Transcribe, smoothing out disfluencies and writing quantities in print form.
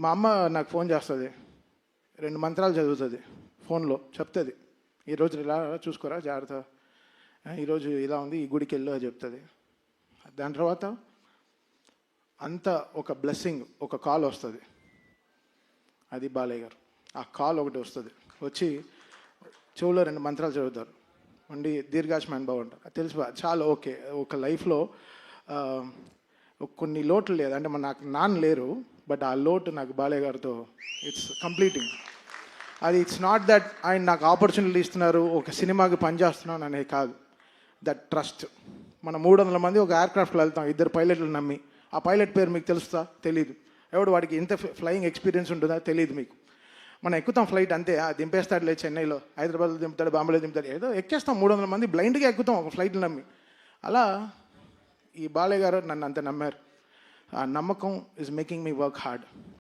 మా అమ్మ నాకు ఫోన్ చేస్తుంది, 2 మంత్రాలు చదువుతుంది ఫోన్లో, చెప్తుంది ఈరోజు ఇలా చూసుకోరా జాగ్రత్త, ఈరోజు ఇలా ఉంది, ఈ గుడికి వెళ్ళు అని చెప్తుంది. దాని తర్వాత అంత ఒక బ్లెస్సింగ్, ఒక కాల్ వస్తుంది, అది బాలయ్య గారు. ఆ కాల్ ఒకటి వస్తుంది, వచ్చి చెవులో 2 మంత్రాలు చదువుతారు, ఉండి దీర్ఘాయుష్మాన్ భవ అంటారు. అది తెలుసు చాలా ఓకే. ఒక లైఫ్లో కొన్ని లోట్లు లేదు అంటే నాకు నాన్న లేరు, బట్ ఆ లోటు నాకు బాలయ్య గారితో ఇట్స్ కంప్లీటింగ్. అది ఇట్స్ నాట్ దట్ ఆయన నాకు ఆపర్చునిటీ ఇస్తున్నారు, ఒక సినిమాకి పనిచేస్తున్నాను అనేది కాదు. That trust. మనం 300 మంది ఒక ఎయిర్క్రాఫ్ట్లో వెళ్తాం, 2 పైలట్లు నమ్మి. ఆ పైలట్ పేరు మీకు తెలుస్తా? తెలీదు. ఎవడు వాడికి ఇంత ఫ్లయింగ్ ఎక్స్పీరియన్స్ ఉంటుందా? తెలియదు మీకు. మనం ఎక్కుతాం ఫ్లైట్ అంతే, దింపేస్తాడులే చెన్నైలో, హైదరాబాద్లో దింపుతాడు, బాంబేలో దింపుతాడు, ఏదో ఎక్కేస్తాం. 300 మంది బ్లైండ్గా ఎక్కుతాం ఒక ఫ్లైట్లు నమ్మి. అలా ఈ బాలయ్య గారు నన్ను అంత నమ్మారు. ఆ నమ్మకం is making me work hard.